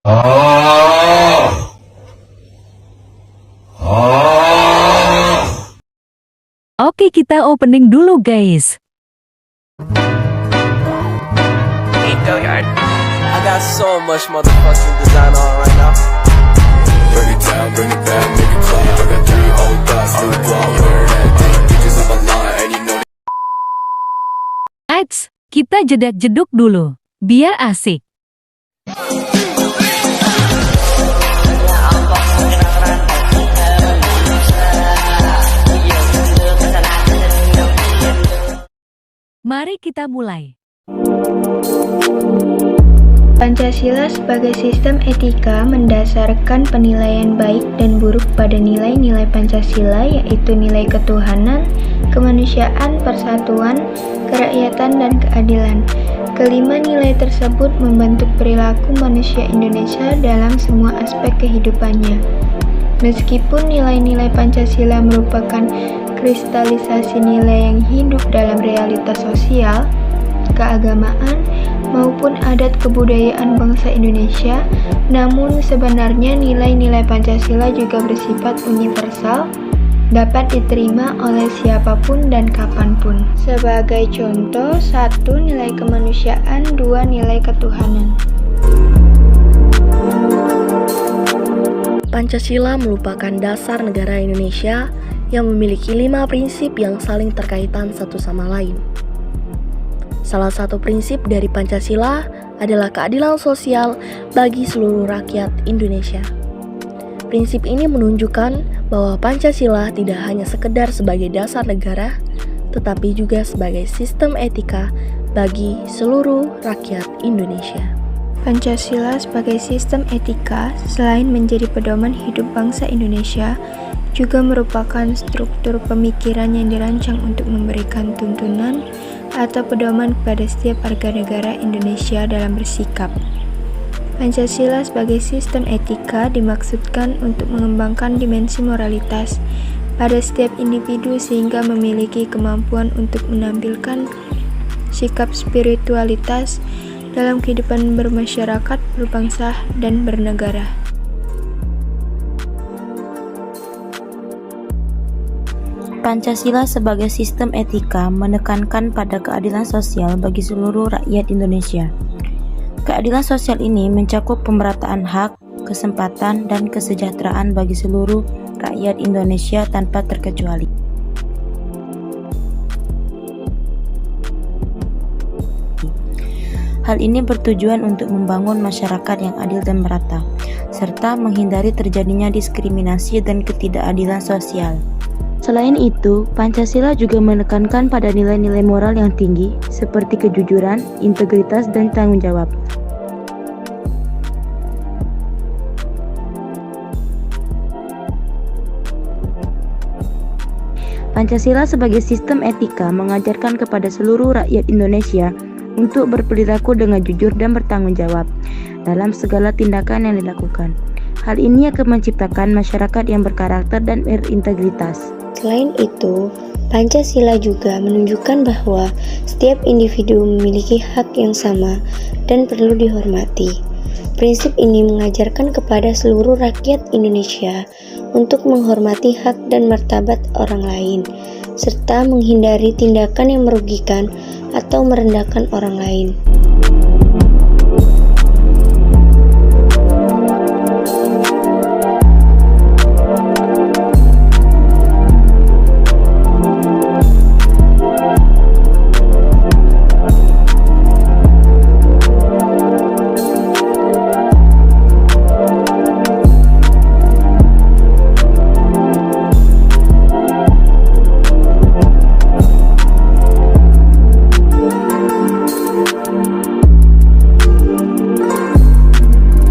Oke, kita opening dulu guys. I got so much motherfucking design on right now. Bring it down, bring it back, make it clap. I got 3 old thoughts, new block, wear that thing. Bitches on my line, and you know Eits, kita jedak-jeduk dulu, biar asik. Mari kita mulai. Pancasila sebagai sistem etika mendasarkan penilaian baik dan buruk pada nilai-nilai Pancasila, yaitu nilai ketuhanan, kemanusiaan, persatuan, kerakyatan, dan keadilan. Kelima nilai tersebut membentuk perilaku manusia Indonesia dalam semua aspek kehidupannya. Meskipun nilai-nilai Pancasila merupakan kristalisasi nilai yang hidup dalam realitas sosial, keagamaan, maupun adat kebudayaan bangsa Indonesia, namun sebenarnya nilai-nilai Pancasila juga bersifat universal, dapat diterima oleh siapapun dan kapanpun. Sebagai contoh, 1. Nilai kemanusiaan, 2. Nilai ketuhanan. Pancasila merupakan dasar negara Indonesia yang memiliki 5 prinsip yang saling terkaitan satu sama lain. Salah satu prinsip dari Pancasila adalah keadilan sosial bagi seluruh rakyat Indonesia. Prinsip ini menunjukkan bahwa Pancasila tidak hanya sekedar sebagai dasar negara, tetapi juga sebagai sistem etika bagi seluruh rakyat Indonesia. Pancasila sebagai sistem etika, selain menjadi pedoman hidup bangsa Indonesia, juga merupakan struktur pemikiran yang dirancang untuk memberikan tuntunan atau pedoman kepada setiap warga negara Indonesia dalam bersikap. Pancasila sebagai sistem etika dimaksudkan untuk mengembangkan dimensi moralitas pada setiap individu sehingga memiliki kemampuan untuk menampilkan sikap spiritualitas dalam kehidupan bermasyarakat, berbangsa, dan bernegara. Pancasila sebagai sistem etika menekankan pada keadilan sosial bagi seluruh rakyat Indonesia. Keadilan sosial ini mencakup pemerataan hak, kesempatan, dan kesejahteraan bagi seluruh rakyat Indonesia tanpa terkecuali. Hal ini bertujuan untuk membangun masyarakat yang adil dan merata, serta menghindari terjadinya diskriminasi dan ketidakadilan sosial. Selain itu, Pancasila juga menekankan pada nilai-nilai moral yang tinggi, seperti kejujuran, integritas, dan tanggung jawab. Pancasila sebagai sistem etika mengajarkan kepada seluruh rakyat Indonesia untuk berperilaku dengan jujur dan bertanggung jawab dalam segala tindakan yang dilakukan. Hal ini akan menciptakan masyarakat yang berkarakter dan berintegritas. Selain itu, Pancasila juga menunjukkan bahwa setiap individu memiliki hak yang sama dan perlu dihormati. Prinsip ini mengajarkan kepada seluruh rakyat Indonesia untuk menghormati hak dan martabat orang lain, serta menghindari tindakan yang merugikan atau merendahkan orang lain.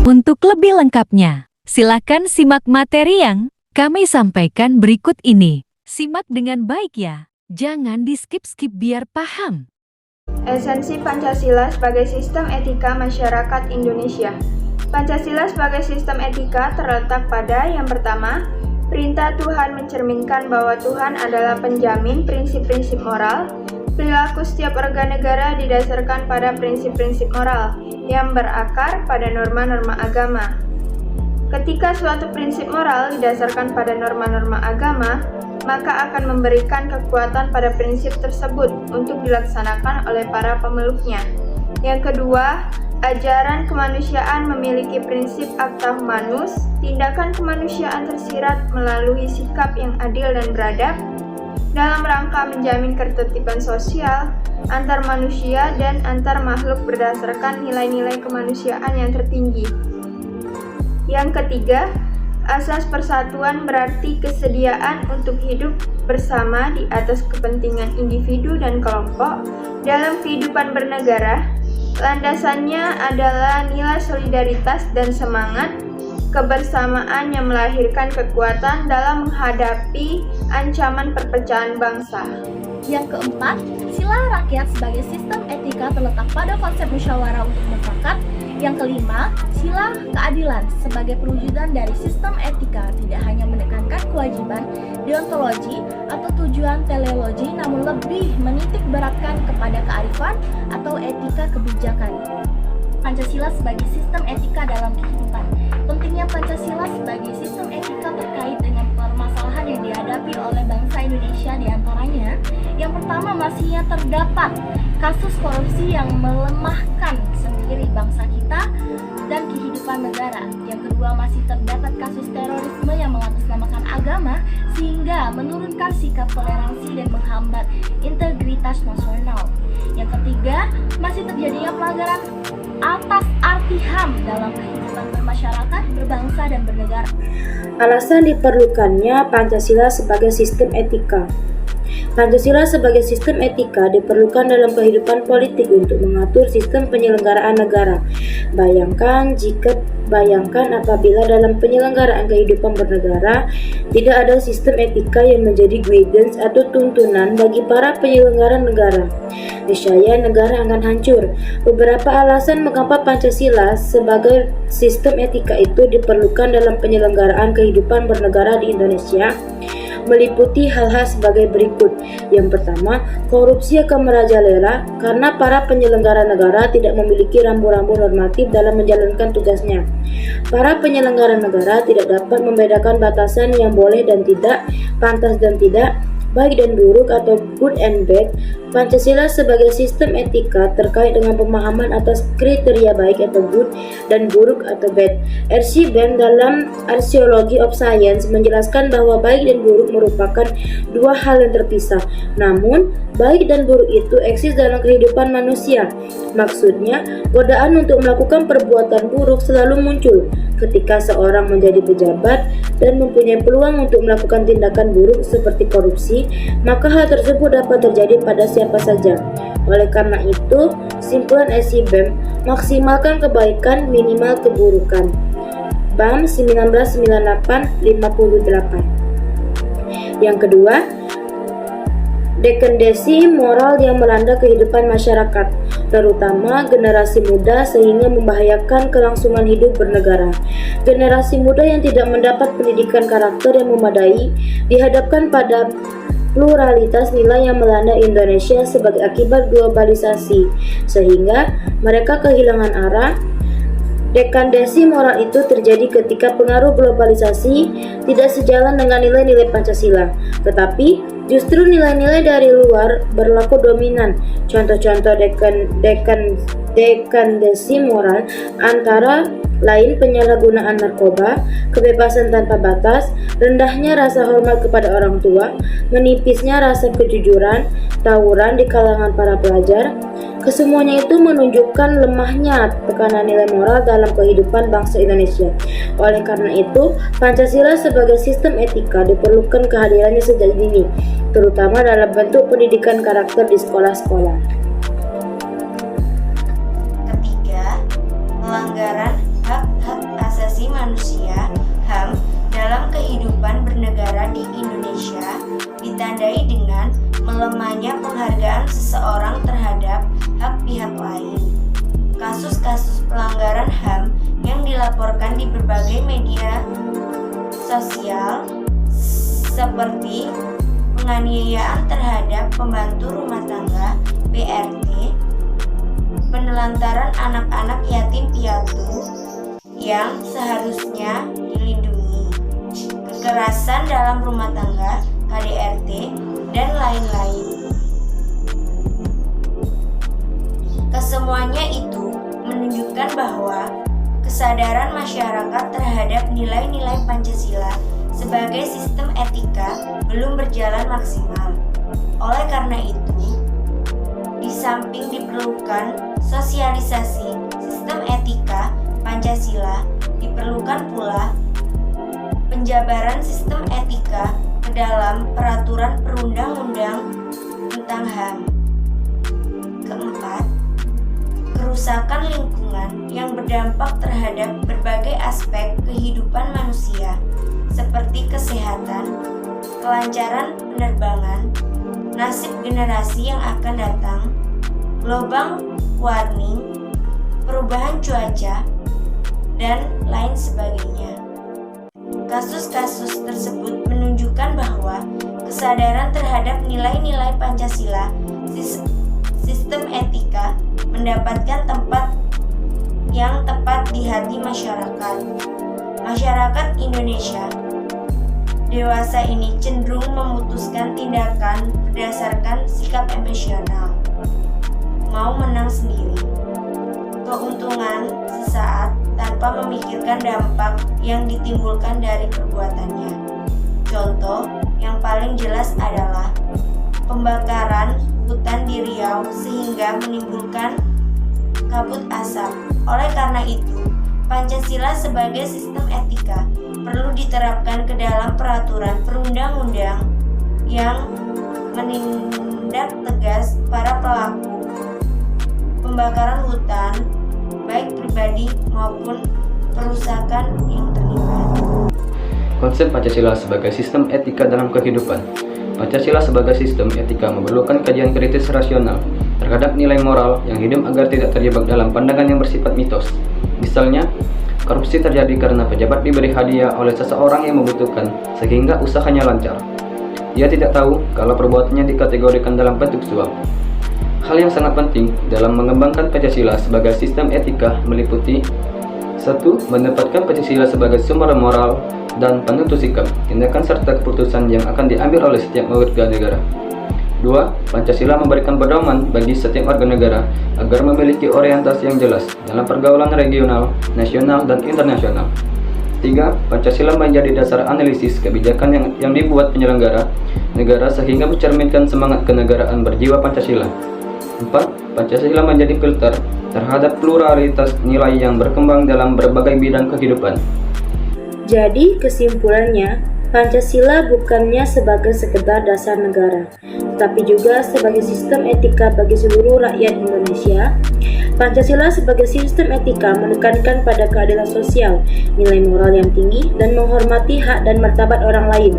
Untuk lebih lengkapnya, silakan simak materi yang kami sampaikan berikut ini. Simak dengan baik ya, jangan di-skip-skip biar paham. Esensi Pancasila sebagai sistem etika masyarakat Indonesia. Pancasila sebagai sistem etika terletak pada yang pertama, perintah Tuhan mencerminkan bahwa Tuhan adalah penjamin prinsip-prinsip moral, Perilaku setiap warga negara didasarkan pada prinsip-prinsip moral yang berakar pada norma-norma agama. Ketika suatu prinsip moral didasarkan pada norma-norma agama, maka akan memberikan kekuatan pada prinsip tersebut untuk dilaksanakan oleh para pemeluknya. Yang kedua, ajaran kemanusiaan memiliki prinsip acta humanus, tindakan kemanusiaan tersirat melalui sikap yang adil dan beradab, dalam rangka menjamin ketertiban sosial antar manusia dan antar makhluk berdasarkan nilai-nilai kemanusiaan yang tertinggi. Yang ketiga, asas persatuan berarti kesediaan untuk hidup bersama di atas kepentingan individu dan kelompok dalam kehidupan bernegara. Landasannya adalah nilai solidaritas dan semangat kebersamaan yang melahirkan kekuatan dalam menghadapi ancaman perpecahan bangsa. Yang keempat, sila rakyat sebagai sistem etika terletak pada konsep musyawarah untuk mufakat. Yang kelima, sila keadilan sebagai perwujudan dari sistem etika tidak hanya menekankan kewajiban deontologi atau tujuan teleologi, namun lebih menitik beratkan kepada kearifan atau etika kebijakan. Pancasila sebagai sistem etika dalam kehidupan. Pentingnya Pancasila sebagai sistem etika terkait dengan permasalahan yang dihadapi oleh bangsa Indonesia, diantaranya yang pertama, masihnya terdapat kasus korupsi yang melemahkan sendiri bangsa kita dan kehidupan negara. Yang kedua, masih terdapat kasus terorisme yang mengatasnamakan agama sehingga menurunkan sikap toleransi dan menghambat integritas nasional. Yang ketiga, masih terjadinya pelanggaran atas arti HAM dalam kehidupan bermasyarakat, berbangsa, dan bernegara. Alasan diperlukannya Pancasila sebagai sistem etika. Pancasila sebagai sistem etika diperlukan dalam kehidupan politik untuk mengatur sistem penyelenggaraan negara. Bayangkan apabila dalam penyelenggaraan kehidupan bernegara tidak ada sistem etika yang menjadi guidance atau tuntunan bagi para penyelenggara negara. Niscaya negara akan hancur. Beberapa alasan mengapa Pancasila sebagai sistem etika itu diperlukan dalam penyelenggaraan kehidupan bernegara di Indonesia meliputi hal-hal sebagai berikut. Yang pertama, korupsi akan merajalela karena para penyelenggara negara tidak memiliki rambu-rambu normatif dalam menjalankan tugasnya. Para penyelenggara negara tidak dapat membedakan batasan yang boleh dan tidak, pantas dan tidak, baik dan buruk atau good and bad. Pancasila sebagai sistem etika terkait dengan pemahaman atas kriteria baik atau good dan buruk atau bad. R.C. Bem dalam Archaeology of Science menjelaskan bahwa baik dan buruk merupakan dua hal yang terpisah. Namun, baik dan buruk itu eksis dalam kehidupan manusia. Maksudnya, godaan untuk melakukan perbuatan buruk selalu muncul ketika seorang menjadi pejabat dan mempunyai peluang untuk melakukan tindakan buruk seperti korupsi, maka hal tersebut dapat terjadi pada siapa saja. Oleh karena itu, simpulan R.C. Bem, maksimalkan kebaikan, minimal keburukan. BAM 1998-58. Yang kedua, dekadesi moral yang melanda kehidupan masyarakat, terutama generasi muda, sehingga membahayakan kelangsungan hidup bernegara. Generasi muda yang tidak mendapat pendidikan karakter yang memadai dihadapkan pada pluralitas nilai yang melanda Indonesia sebagai akibat globalisasi, sehingga mereka kehilangan arah. Dekadesi moral itu terjadi ketika pengaruh globalisasi tidak sejalan dengan nilai-nilai Pancasila, tetapi justru nilai-nilai dari luar berlaku dominan. Contoh-contoh dekadesi moral antara lain penyalahgunaan narkoba, kebebasan tanpa batas, rendahnya rasa hormat kepada orang tua, menipisnya rasa kejujuran, tawuran di kalangan para pelajar. Kesemuanya itu menunjukkan lemahnya tekanan nilai moral dalam kehidupan bangsa Indonesia. Oleh karena itu, Pancasila sebagai sistem etika diperlukan kehadirannya sejak dini, terutama dalam bentuk pendidikan karakter di sekolah-sekolah. Ketiga, pelanggaran hak-hak asasi manusia (HAM) dalam kehidupan bernegara di Indonesia ditandai dengan melemahnya penghargaan seseorang terhadap hak pihak lain. Kasus-kasus pelanggaran HAM yang dilaporkan di berbagai media sosial seperti penganiayaan terhadap pembantu rumah tangga (PRT), penelantaran anak-anak yatim piatu yang seharusnya dilindungi, kekerasan dalam rumah tangga (KDRT), dan lain-lain. Kesemuanya itu menunjukkan bahwa kesadaran masyarakat terhadap nilai-nilai Pancasila sebagai sistem etika belum berjalan maksimal. Oleh karena itu, di samping diperlukan sosialisasi sistem etika Pancasila, diperlukan pula penjabaran sistem etika ke dalam peraturan perundang-undang tentang HAM. Keempat, kerusakan lingkungan yang berdampak terhadap berbagai aspek kehidupan manusia seperti kesehatan, kelancaran penerbangan, nasib generasi yang akan datang, global warming, perubahan cuaca, dan lain sebagainya. Kasus-kasus tersebut menunjukkan bahwa kesadaran terhadap nilai-nilai Pancasila, sistem etika, mendapatkan tempat yang tepat di hati masyarakat. Masyarakat Indonesia dewasa ini cenderung memutuskan tindakan berdasarkan sikap emosional, mau menang sendiri, keuntungan sesaat tanpa memikirkan dampak yang ditimbulkan dari perbuatannya. Contoh yang paling jelas adalah pembakaran hutan di Riau sehingga menimbulkan kabut asap. Oleh karena itu, Pancasila sebagai sistem etika perlu diterapkan ke dalam peraturan perundang-undang yang menindak tegas para pelaku pembakaran hutan, baik pribadi maupun perusahaan yang terlibat. Konsep Pancasila sebagai sistem etika dalam kehidupan. Pancasila sebagai sistem etika memerlukan kajian kritis rasional terhadap nilai moral yang hidup agar tidak terjebak dalam pandangan yang bersifat mitos. Misalnya, korupsi terjadi karena pejabat diberi hadiah oleh seseorang yang membutuhkan sehingga usahanya lancar. Dia tidak tahu kalau perbuatannya dikategorikan dalam bentuk suap. Hal yang sangat penting dalam mengembangkan Pancasila sebagai sistem etika meliputi 1. Menempatkan Pancasila sebagai sumber moral dan penentu sikap, tindakan serta keputusan yang akan diambil oleh setiap warga negara. 2. Pancasila memberikan pedoman bagi setiap warga negara agar memiliki orientasi yang jelas dalam pergaulan regional, nasional, dan internasional. 3. Pancasila menjadi dasar analisis kebijakan yang dibuat penyelenggara negara sehingga mencerminkan semangat kenegaraan berjiwa Pancasila. 4. Pancasila menjadi filter terhadap pluralitas nilai yang berkembang dalam berbagai bidang kehidupan. Jadi kesimpulannya, Pancasila bukannya sebagai sekedar dasar negara, tetapi juga sebagai sistem etika bagi seluruh rakyat Indonesia. Pancasila sebagai sistem etika menekankan pada keadilan sosial, nilai moral yang tinggi, dan menghormati hak dan martabat orang lain.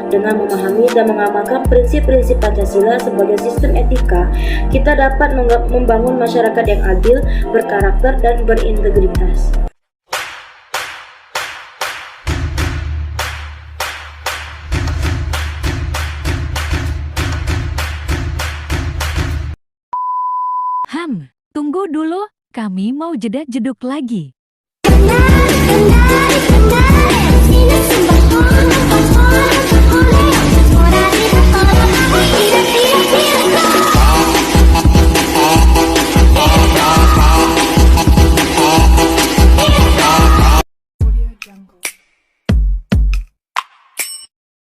Dengan memahami dan mengamalkan prinsip-prinsip Pancasila sebagai sistem etika, kita dapat membangun masyarakat yang adil, berkarakter, dan berintegritas. Tunggu dulu, kami mau jeda jeduk lagi.